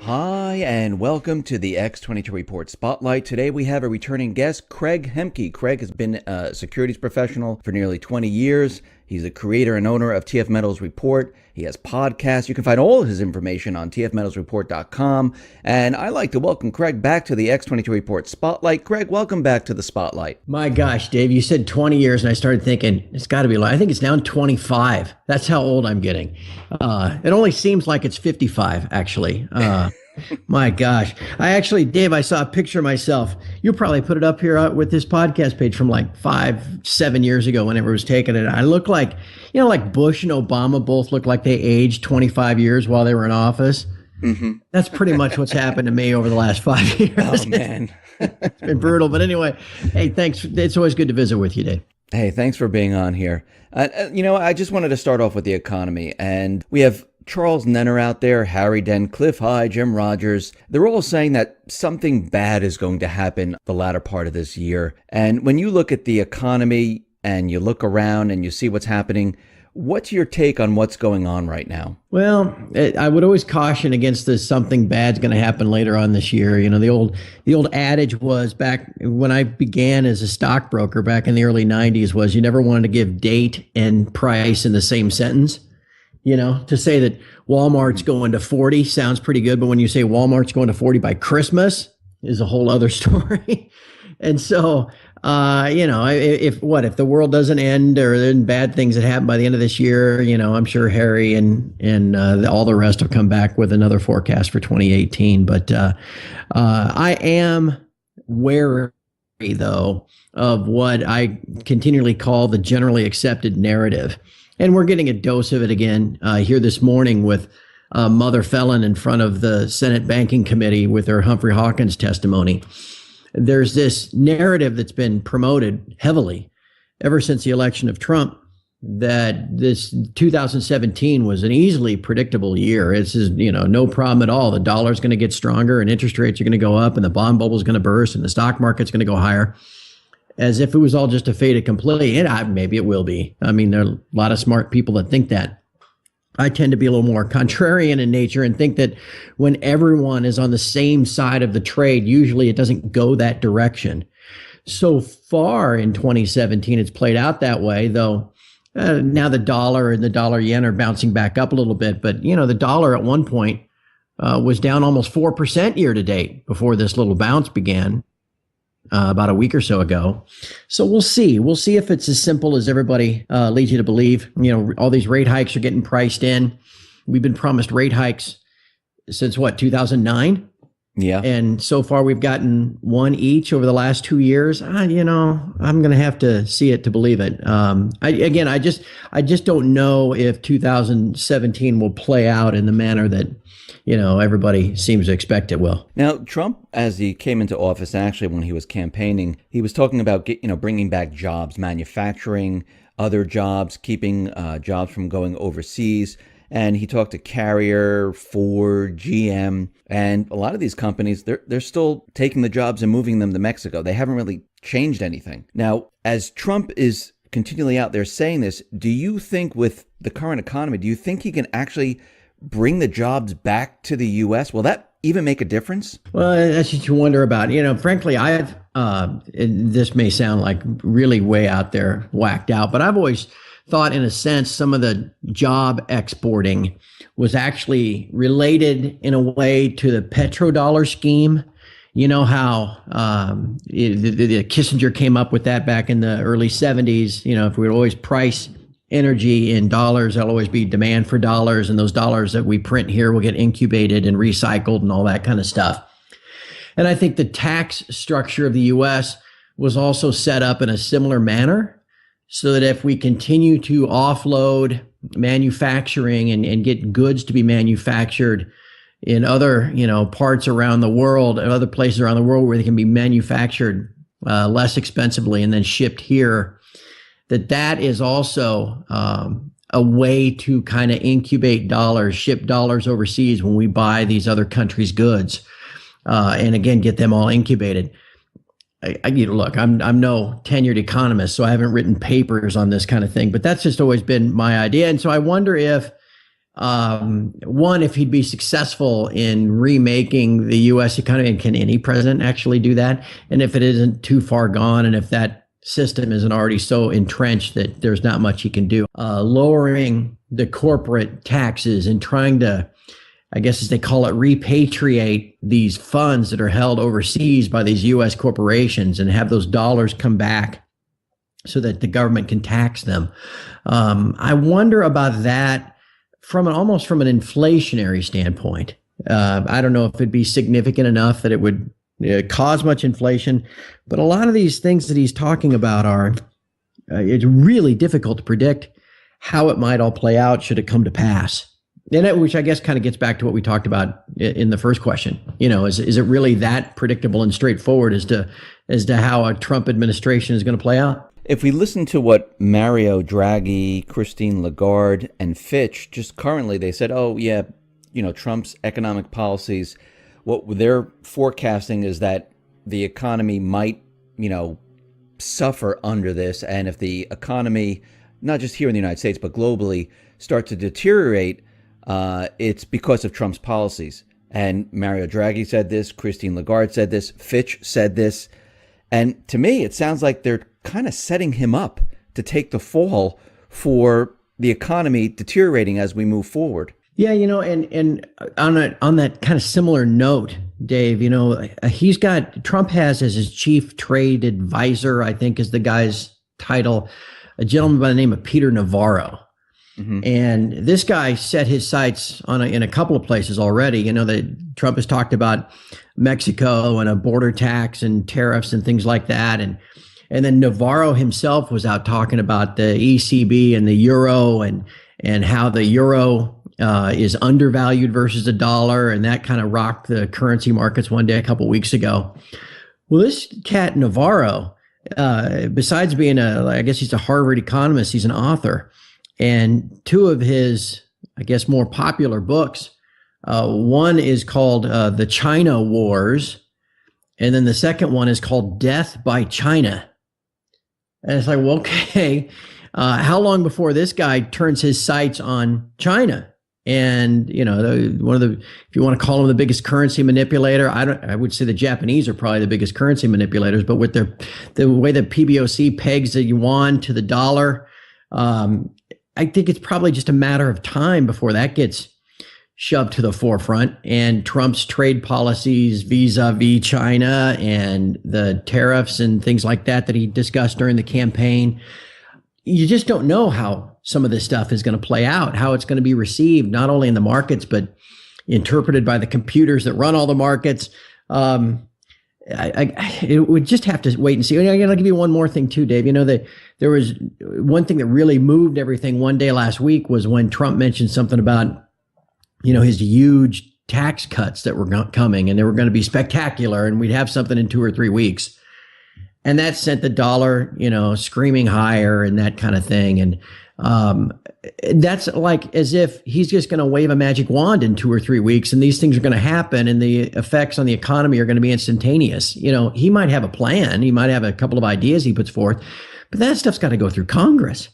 Hi, and welcome to the X22 Report Spotlight. Today we have a returning guest, Craig Hemke. Craig has been a securities professional for nearly 20 years. He's the creator and owner of TF Metals Report. He has podcasts. You can find all of his information on tfmetalsreport.com. And I'd like to welcome Craig back to the X22 Report Spotlight. Craig, welcome back to the Spotlight. My gosh, Dave, you said 20 years, and I started thinking, it's got to be, I think it's now 25. That's how old I'm getting. It only seems like it's 55, actually. My gosh. Dave, I saw a picture of myself. You'll probably put it up here with this podcast page from like 5-7 years ago, whenever it was taken. And I look like, like Bush and Obama both look like they aged 25 years while they were in office. Mm-hmm. That's pretty much what's happened to me over the last 5 years. Oh, man. It's been brutal. But anyway, hey, thanks. It's always good to visit with you, Dave. Hey, thanks for being on here. I just wanted to start off with the economy. And we have Charles Nenner out there, Harry Dent, Cliff High, Jim Rogers. They're all saying that something bad is going to happen the latter part of this year. And when you look at the economy and you look around and you see what's happening, what's your take on what's going on right now? Well, I would always caution against this something bad's going to happen later on this year. The old adage was, back when I began as a stockbroker back in the early 90s, was you never wanted to give date and price in the same sentence. To say that Walmart's going to 40 sounds pretty good, but when you say Walmart's going to 40 by Christmas is a whole other story. And so, if the world doesn't end or there are bad things that happen by the end of this year, I'm sure Harry and all the rest will come back with another forecast for 2018. But I am wary, though, of what I continually call the generally accepted narrative. And we're getting a dose of it again here this morning with Mother Felon in front of the Senate Banking Committee with her Humphrey Hawkins testimony. There's this narrative that's been promoted heavily ever since the election of Trump that this 2017 was an easily predictable year. It's no problem at all. The dollar's going to get stronger and interest rates are going to go up and the bond bubble is going to burst and the stock market's going to go higher. As if it was all just a fait accompli. And maybe it will be. There are a lot of smart people that think that. I tend to be a little more contrarian in nature and think that when everyone is on the same side of the trade, usually it doesn't go that direction. So far in 2017, it's played out that way, though now the dollar and the dollar yen are bouncing back up a little bit. But, the dollar at one point was down almost 4% year to date before this little bounce began. About a week or so ago. So we'll see. We'll see if it's as simple as everybody leads you to believe. All these rate hikes are getting priced in. We've been promised rate hikes since 2009? Yeah. And so far we've gotten one each over the last 2 years. I'm going to have to see it to believe it. I just don't know if 2017 will play out in the manner that everybody seems to expect it will. Now, Trump, as he came into office, actually when he was campaigning, he was talking about bringing back jobs, manufacturing, other jobs, keeping jobs from going overseas. And he talked to Carrier, Ford, GM, and a lot of these companies, they're still taking the jobs and moving them to Mexico. They haven't really changed anything. Now, as Trump is continually out there saying this, do you think with the current economy, do you think he can actually bring the jobs back to the U.S.? Will that even make a difference? Well, that's what you wonder about. Frankly, this may sound like really way out there, whacked out, but I've always thought, in a sense, some of the job exporting was actually related in a way to the petrodollar scheme. You know how the Kissinger came up with that back in the early 70s. If we would always price energy in dollars, there'll always be demand for dollars, and those dollars that we print here will get incubated and recycled and all that kind of stuff. And I think the tax structure of the U.S. was also set up in a similar manner, so that if we continue to offload manufacturing and get goods to be manufactured in other, parts around the world, and other places around the world where they can be manufactured less expensively and then shipped here, that is also a way to kind of incubate dollars, ship dollars overseas when we buy these other countries' goods, and again, get them all incubated. Look, I'm no tenured economist, so I haven't written papers on this kind of thing, but that's just always been my idea. And so I wonder if One, if he'd be successful in remaking the U.S. economy, and can any president actually do that? And if it isn't too far gone, and if that system isn't already so entrenched that there's not much he can do, lowering the corporate taxes and trying to, I guess as they call it, repatriate these funds that are held overseas by these U.S. corporations and have those dollars come back so that the government can tax them. I wonder about that almost from an inflationary standpoint. I don't know if it'd be significant enough that it would cause much inflation, but a lot of these things that he's talking about it's really difficult to predict how it might all play out should it come to pass. Which I guess kind of gets back to what we talked about in the first question. Is it really that predictable and straightforward as to how a Trump administration is going to play out? If we listen to what Mario Draghi, Christine Lagarde, and Fitch just currently, they said, oh, yeah, Trump's economic policies, what they're forecasting is that the economy might, suffer under this. And if the economy, not just here in the United States, but globally, start to deteriorate, it's because of Trump's policies. And Mario Draghi said this, Christine Lagarde said this, Fitch said this. And to me, it sounds like they're kind of setting him up to take the fall for the economy deteriorating as we move forward. Yeah, and on that kind of similar note, Dave, Trump has as his chief trade advisor, I think is the guy's title, a gentleman by the name of Peter Navarro. Mm-hmm. And this guy set his sights in a couple of places already. That Trump has talked about Mexico and a border tax and tariffs and things like that. And then Navarro himself was out talking about the ECB and the euro and how the euro is undervalued versus the dollar. And that kind of rocked the currency markets one day a couple of weeks ago. Well, this cat Navarro, besides being I guess he's a Harvard economist, he's an author. And two of his, I guess, more popular books, one is called The China Wars, and then the second one is called Death by China. And it's like, well, okay, how long before this guy turns his sights on China? And, if you want to call him the biggest currency manipulator, I would say the Japanese are probably the biggest currency manipulators, but with the way the PBOC pegs the yuan to the dollar, I think it's probably just a matter of time before that gets shoved to the forefront, and Trump's trade policies vis-a-vis China and the tariffs and things like that he discussed during the campaign. You just don't know how some of this stuff is going to play out, how it's going to be received, not only in the markets, but interpreted by the computers that run all the markets. It would just have to wait and see. I'll give you one more thing too, Dave. There was one thing that really moved everything one day last week was when Trump mentioned something about, his huge tax cuts that were coming, and they were going to be spectacular, and we'd have something in 2 or 3 weeks. And that sent the dollar, screaming higher and that kind of thing. And that's like as if he's just going to wave a magic wand in 2 or 3 weeks and these things are going to happen and the effects on the economy are going to be instantaneous. He might have a plan. He might have a couple of ideas he puts forth, but that stuff's got to go through Congress.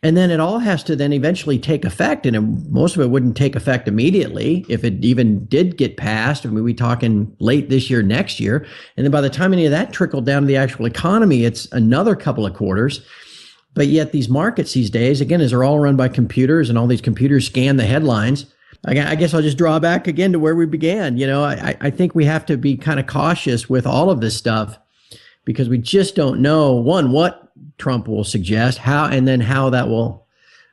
And then it all has to then eventually take effect. And most of it wouldn't take effect immediately if it even did get passed. I mean, we're talking late this year, next year. And then by the time any of that trickled down to the actual economy, it's another couple of quarters. But yet these markets these days, again, as they're all run by computers and all these computers scan the headlines, I guess I'll just draw back again to where we began. I think we have to be kind of cautious with all of this stuff because we just don't know, one, what Trump will suggest, how that will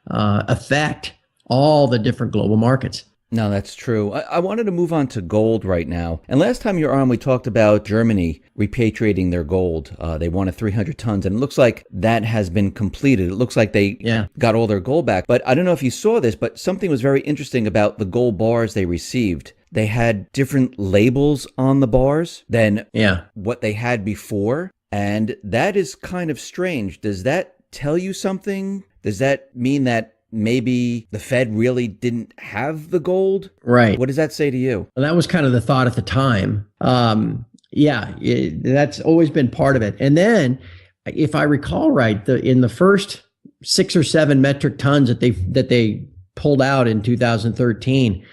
affect all the different global markets. No, that's true. I wanted to move on to gold right now. And last time you were on, we talked about Germany repatriating their gold. They wanted 300 tons, and it looks like that has been completed. It looks like they got all their gold back. But I don't know if you saw this, but something was very interesting about the gold bars they received. They had different labels on the bars than what they had before. And that is kind of strange. Does that tell you something? Does that mean that maybe the Fed really didn't have the gold? Right. What does that say to you? Well, that was kind of the thought at the time. That's always been part of it. And then, if I recall right, in the first 6 or 7 metric tons that they pulled out in 2013,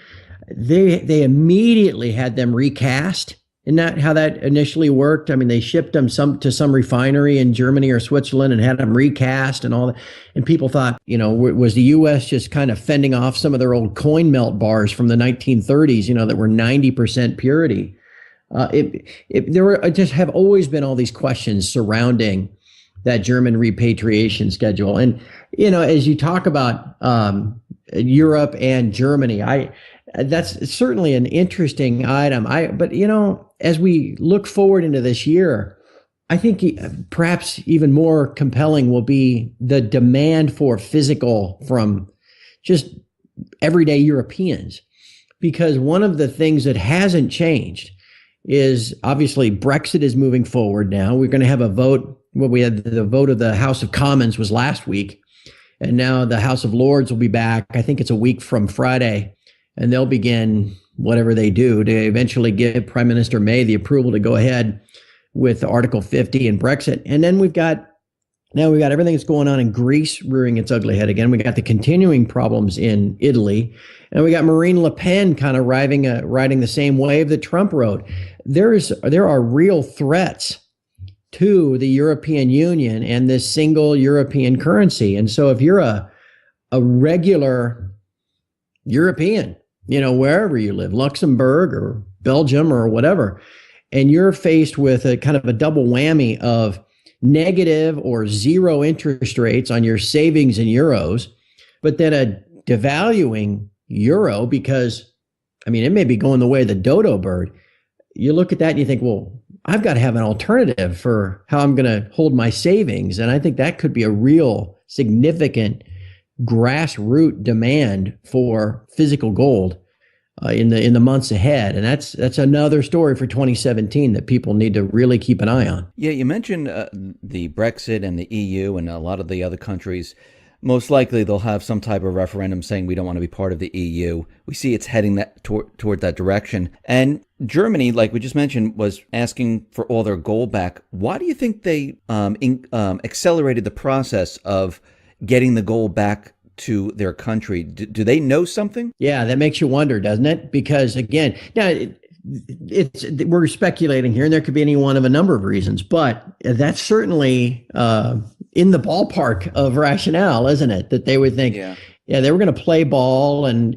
they immediately had them recast. Isn't that how that initially worked? I mean, they shipped them to some refinery in Germany or Switzerland and had them recast and all that. And people thought, was the U.S. just kind of fending off some of their old coin melt bars from the 1930s, that were 90% purity? There just have always been all these questions surrounding that German repatriation schedule. And, as you talk about Europe and Germany, that's certainly an interesting item. But as we look forward into this year, I think perhaps even more compelling will be the demand for physical from just everyday Europeans. Because one of the things that hasn't changed is obviously Brexit is moving forward now. We're going to have a vote. Well, we had the vote of the House of Commons was last week, and now the House of Lords will be back. I think it's a week from Friday. And they'll begin whatever they do to eventually give Prime Minister May the approval to go ahead with Article 50 and Brexit. And then we've got everything that's going on in Greece rearing its ugly head again. We got the continuing problems in Italy, and we got Marine Le Pen kind of riding the same wave that Trump rode. There are real threats to the European Union and this single European currency. And so if you're a regular European, wherever you live, Luxembourg or Belgium or whatever, and you're faced with a kind of a double whammy of negative or zero interest rates on your savings in euros, but then a devaluing euro because, it may be going the way of the dodo bird. You look at that and you think, well, I've got to have an alternative for how I'm going to hold my savings. And I think that could be a real significant grassroots demand for physical gold in the months ahead, and that's another story for 2017 that people need to really keep an eye on. Yeah, you mentioned the Brexit and the EU and a lot of the other countries. Most likely, they'll have some type of referendum saying we don't want to be part of the EU. We see it's heading toward that direction. And Germany, like we just mentioned, was asking for all their gold back. Why do you think they accelerated the process of getting the gold back to their country? Do they know something? Yeah, that makes you wonder, doesn't it? Because again, now we're speculating here, and there could be any one of a number of reasons, but that's certainly in the ballpark of rationale, isn't it? That they would think, yeah, they were going to play ball and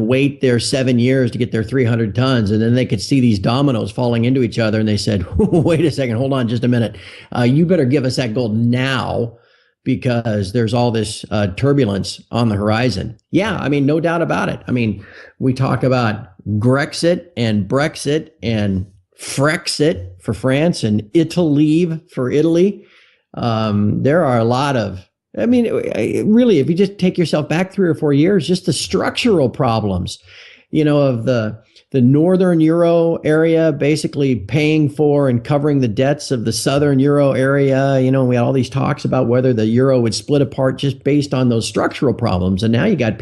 wait their 7 years to get their 300 tons, and then they could see these dominoes falling into each other, and they said, wait a second, hold on just a minute, you better give us that gold now, because there's all this turbulence on the horizon. Yeah, no doubt about it. We talk about Grexit and Brexit and Frexit for France and Italy for Italy. There are a lot of, really, if you just take yourself back 3 or 4 years, just the structural problems, of the northern euro area basically paying for and covering the debts of the southern euro area. We had all these talks about whether the euro would split apart just based on those structural problems. And now you got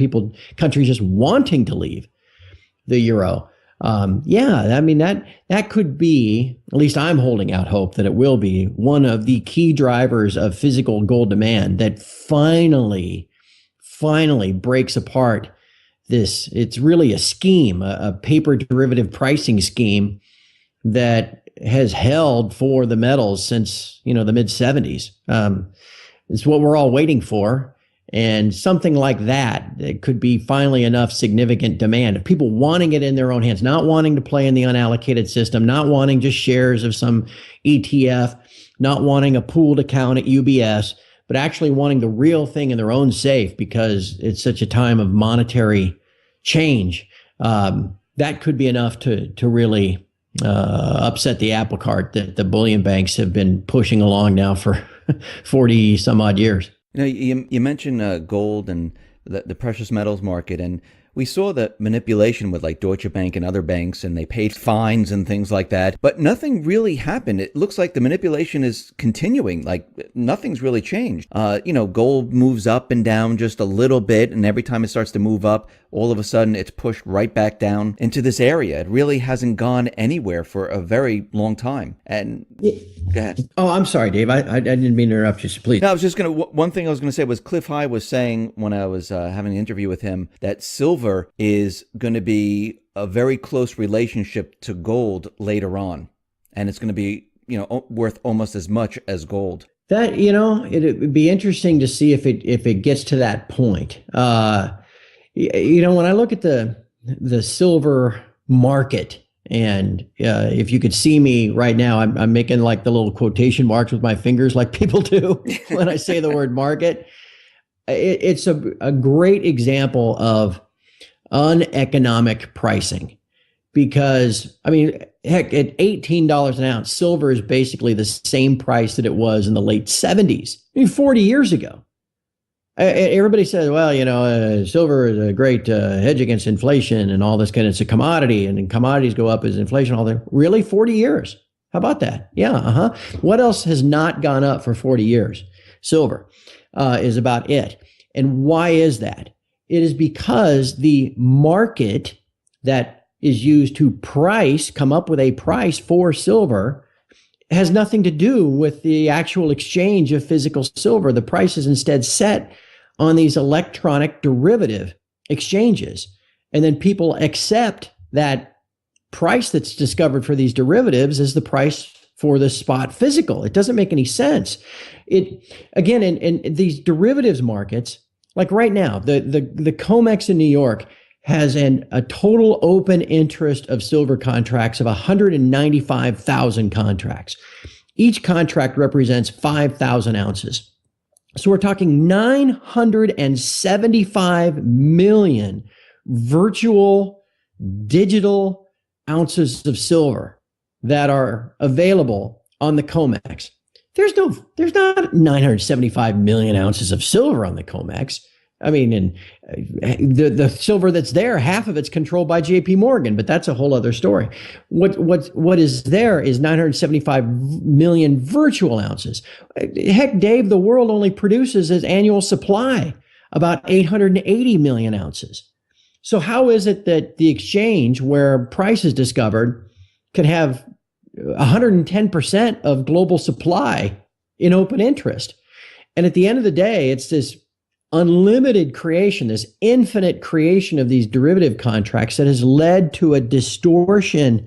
countries just wanting to leave the euro. That could be, at least I'm holding out hope that it will be one of the key drivers of physical gold demand that finally breaks apart it's really a scheme, a paper derivative pricing scheme that has held for the metals since, the mid 70s. It's what we're all waiting for. And something like that, it could be finally enough significant demand of people wanting it in their own hands, not wanting to play in the unallocated system, not wanting just shares of some ETF, not wanting a pooled account at UBS, but actually wanting the real thing in their own safe because it's such a time of monetary change. That could be enough to really upset the apple cart that the bullion banks have been pushing along now for 40 some odd years. You mentioned gold and the precious metals market, and we saw the manipulation with like Deutsche Bank and other banks, and they paid fines and things like that, but nothing really happened. It looks like the manipulation is continuing. Like nothing's really changed. Gold moves up and down just a little bit, and every time it starts to move up, all of a sudden it's pushed right back down into this area. It really hasn't gone anywhere for a very long time. And go ahead. Oh, I'm sorry, Dave. I didn't mean to interrupt you. So please. No, I was just going to, one thing I was going to say was Cliff High was saying when I was having an interview with him that silver is going to be a very close relationship to gold later on. And it's going to be, worth almost as much as gold. That, it would be interesting to see if it gets to that point. When I look at the silver market, and if you could see me right now, I'm making like the little quotation marks with my fingers like people do when I say the word market. It's a great example of uneconomic pricing, because, heck, at $18 an ounce, silver is basically the same price that it was in the late 70s, 40 years ago. Everybody says, well, silver is a great hedge against inflation and all this kind of, it's a commodity, and commodities go up as inflation, all that. Really? 40 years? How about that? Yeah. What else has not gone up for 40 years? Silver is about it. And why is that? It is because the market that is used to come up with a price for silver has nothing to do with the actual exchange of physical silver. The price is instead set on these electronic derivative exchanges. And then people accept that price that's discovered for these derivatives as the price for the spot physical. It doesn't make any sense. Again, in these derivatives markets, like right now, the COMEX in New York has a total open interest of silver contracts of 195,000 contracts. Each contract represents 5,000 ounces. So we're talking 975 million virtual digital ounces of silver that are available on the COMEX. There's not 975 million ounces of silver on the COMEX. And the silver that's there, half of it's controlled by JP Morgan, but that's a whole other story. What is there is 975 million virtual ounces. Heck, Dave, the world only produces its annual supply about 880 million ounces. So how is it that the exchange, where price is discovered, can have 110% of global supply in open interest? And at the end of the day, it's this unlimited creation, this infinite creation of these derivative contracts that has led to a distortion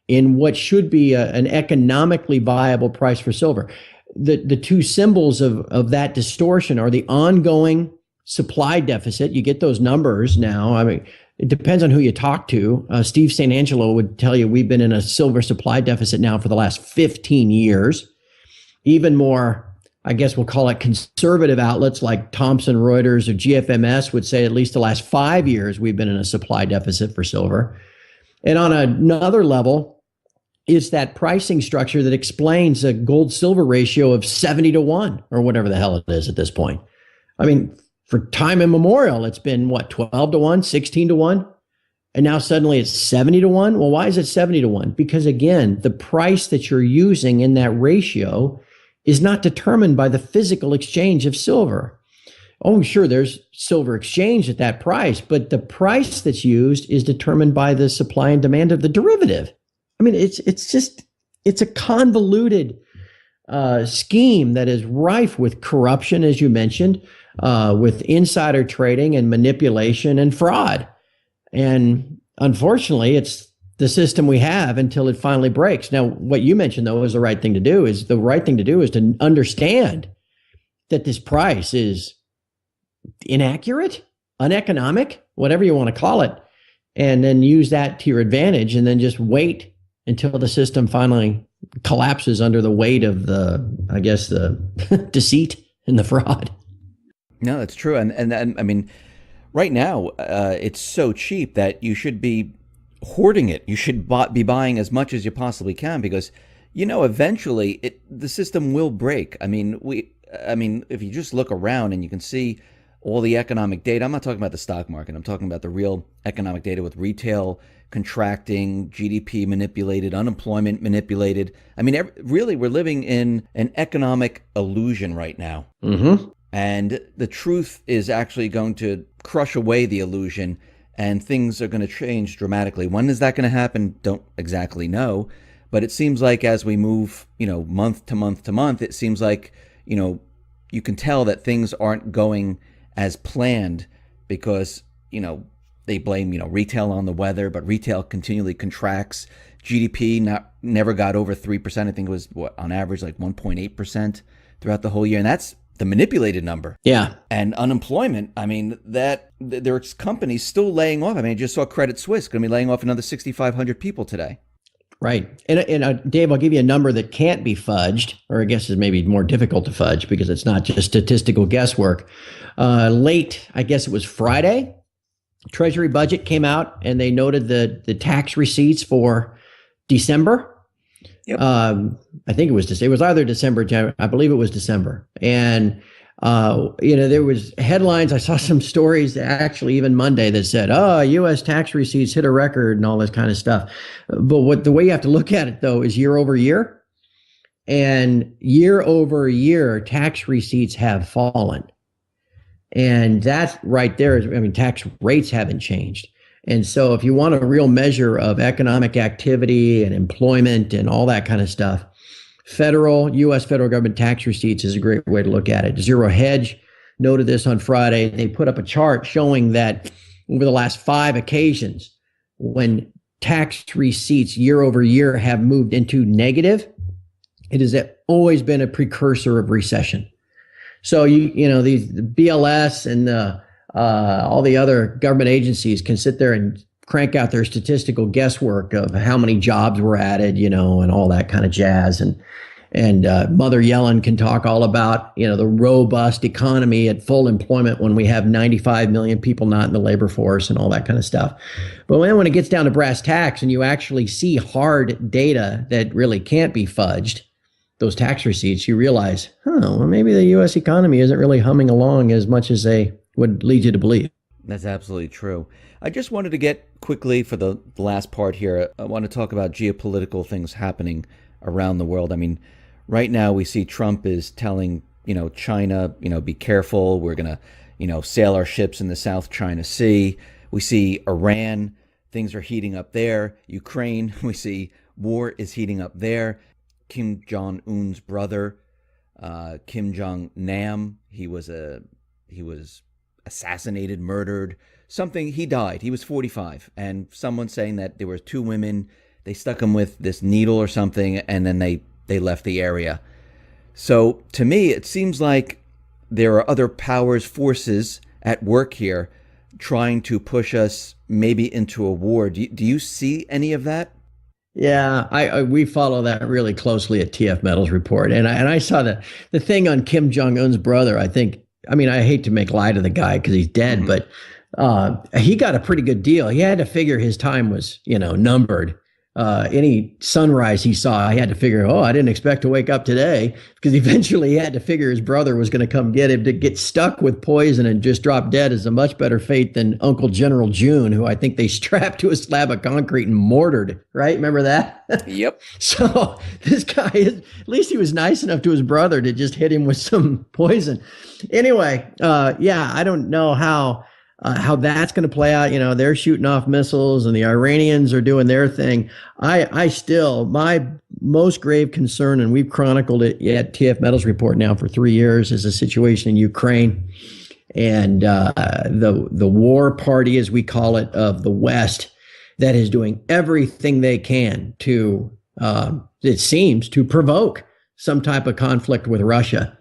in what should be an economically viable price for silver. The two symbols of that distortion are the ongoing supply deficit. You get those numbers now. It depends on who you talk to. Steve St. Angelo would tell you we've been in a silver supply deficit now for the last 15 years. Even more, I guess we'll call it conservative outlets like Thomson Reuters or GFMS would say at least the last 5 years we've been in a supply deficit for silver. And on another level, it's that pricing structure that explains a gold silver ratio of 70-1 or whatever the hell it is at this point. For time immemorial, it's been 12-1, 16-1, and now suddenly it's 70-1. Well, why is it 70-1? Because again, the price that you're using in that ratio is not determined by the physical exchange of silver. Oh, sure, there's silver exchange at that price, but the price that's used is determined by the supply and demand of the derivative. It's a convoluted scheme that is rife with corruption, as you mentioned, with insider trading and manipulation and fraud. And unfortunately, it's the system we have until it finally breaks. Now, what you mentioned, though, is the right thing to do is to understand that this price is inaccurate, uneconomic, whatever you want to call it, and then use that to your advantage, and then just wait until the system finally collapses under the weight of the deceit and the fraud. No, that's true. And right now, it's so cheap that you should be hoarding it. You should be buying as much as you possibly can, because eventually the system will break. If you just look around and you can see all the economic data. I'm not talking about the stock market. I'm talking about the real economic data with retail contracting, GDP manipulated, unemployment manipulated. I mean, really, we're living in an economic illusion right now. Mm-hmm. And the truth is actually going to crush away the illusion, and things are going to change dramatically. When is that going to happen? Don't exactly know. But it seems like as we move, month to month to month, it seems like, you can tell that things aren't going as planned because, they blame, retail on the weather, but retail continually contracts. GDP never got over 3%. I think it was on average like 1.8% throughout the whole year. And that's the manipulated number. Yeah. And unemployment, I mean, there's companies still laying off. I mean, I just saw Credit Suisse going to be laying off another 6,500 people today. Right. And Dave, I'll give you a number that can't be fudged, or I guess is maybe more difficult to fudge because it's not just statistical guesswork. Late, I guess it was Friday, Treasury budget came out and they noted the tax receipts for December. Yep. I think it was either December, January. I believe it was December. And there was headlines. I saw some stories actually even Monday that said, U.S. tax receipts hit a record and all this kind of stuff. But the way you have to look at it, though, is year over year. And year over year, tax receipts have fallen. And that right there is, tax rates haven't changed. And so if you want a real measure of economic activity and employment and all that kind of stuff, U.S. federal government tax receipts is a great way to look at it. Zero Hedge noted this on Friday. They put up a chart showing that over the last 5 occasions, when tax receipts year over year have moved into negative, it has always been a precursor of recession. So these BLS and all the other government agencies can sit there and crank out their statistical guesswork of how many jobs were added, and all that kind of jazz. And Mother Yellen can talk all about, the robust economy at full employment when we have 95 million people not in the labor force and all that kind of stuff. But when it gets down to brass tacks and you actually see hard data that really can't be fudged, those tax receipts, you realize, maybe the U.S. economy isn't really humming along as much as they would lead you to believe. That's absolutely true. I just wanted to get quickly for the last part here, I want to talk about geopolitical things happening around the world. I mean, right now we see Trump is telling, China, be careful. We're going to, sail our ships in the South China Sea. We see Iran, things are heating up there. Ukraine, we see war is heating up there. Kim Jong-un's brother, Kim Jong-nam, he was assassinated, murdered, something. He died. He was 45. And someone saying that there were 2 women, they stuck him with this needle or something, and then they left the area. So to me, it seems like there are other powers, forces at work here trying to push us maybe into a war. Do you see any of that? Yeah, we follow that really closely at TF Metals Report. And I saw the thing on Kim Jong-un's brother. I hate to make light of the guy because he's dead, but he got a pretty good deal. He had to figure his time was, numbered. Any sunrise he saw, he had to figure, I didn't expect to wake up today, because eventually he had to figure his brother was going to come get him. To get stuck with poison and just drop dead is a much better fate than Uncle General June, who I think they strapped to a slab of concrete and mortared, right? Remember that? Yep. So this guy, at least he was nice enough to his brother to just hit him with some poison. Anyway, I don't know how that's going to play out. They're shooting off missiles and the Iranians are doing their thing. My most grave concern, and we've chronicled it at TF Metals Report now for 3 years, is the situation in Ukraine and the war party, as we call it, of the West, that is doing everything they can to, it seems, to provoke some type of conflict with Russia.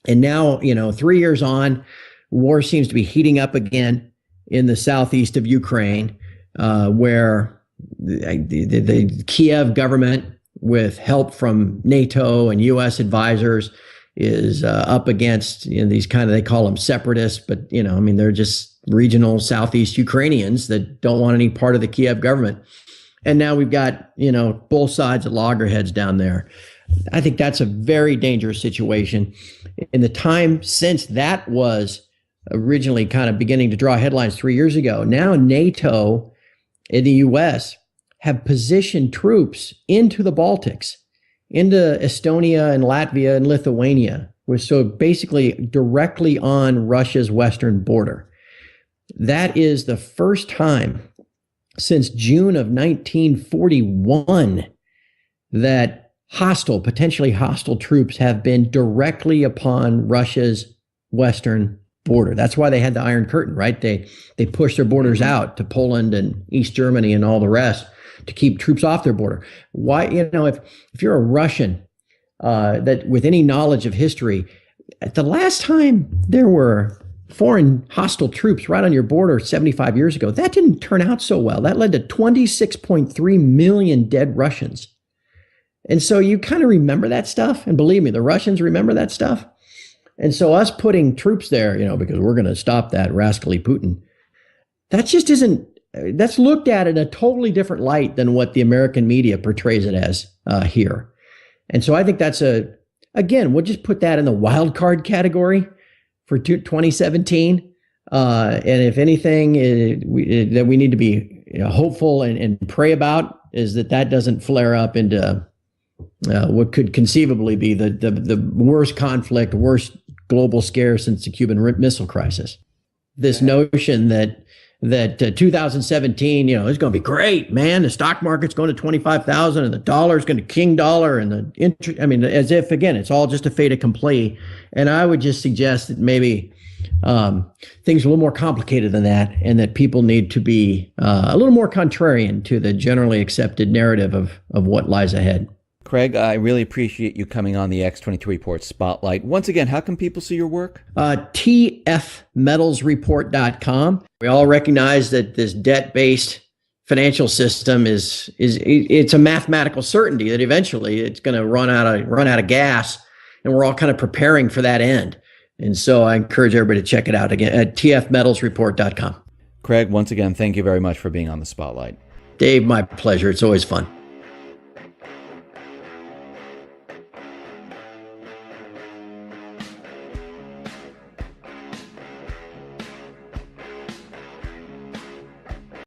And now, 3 years on, war seems to be heating up again in the southeast of Ukraine, where the Kiev government, with help from NATO and U.S. advisors, is up against these they call them separatists, but they're just regional southeast Ukrainians that don't want any part of the Kiev government. And now we've got both sides at loggerheads down there. I think that's a very dangerous situation. In the time since that was originally kind of beginning to draw headlines 3 years ago. Now NATO in the US have positioned troops into the Baltics, into Estonia and Latvia and Lithuania. So basically directly on Russia's western border. That is the first time since June of 1941 that potentially hostile troops have been directly upon Russia's western border. That's why they had the Iron Curtain, right? They pushed their borders out to Poland and East Germany and all the rest to keep troops off their border. Why, if you're a Russian that with any knowledge of history, the last time there were foreign hostile troops right on your border 75 years ago, that didn't turn out so well. That led to 26.3 million dead Russians. And so you kind of remember that stuff. And believe me, the Russians remember that stuff. And so us putting troops there, because we're going to stop that rascally Putin, that just isn't, that's looked at in a totally different light than what the American media portrays it as here. And so I think that's again, we'll just put that in the wild card category for 2017. And if anything that we need to be hopeful and pray about is that doesn't flare up into what could conceivably be the worst conflict, worst global scare since the Cuban Missile Crisis. This notion that 2017, is going to be great, man. The stock market's going to 25,000 and the dollar's going to king dollar and the interest. I mean, as if, again, it's all just a fait accompli. And I would just suggest that maybe things are a little more complicated than that, and that people need to be a little more contrarian to the generally accepted narrative of what lies ahead. Craig, I really appreciate you coming on the X22 Report Spotlight. Once again, how can people see your work? tfmetalsreport.com. We all recognize that this debt-based financial system it's a mathematical certainty that eventually it's going to run out of gas, and we're all kind of preparing for that end. And so I encourage everybody to check it out again at tfmetalsreport.com. Craig, once again, thank you very much for being on the Spotlight. Dave, my pleasure. It's always fun.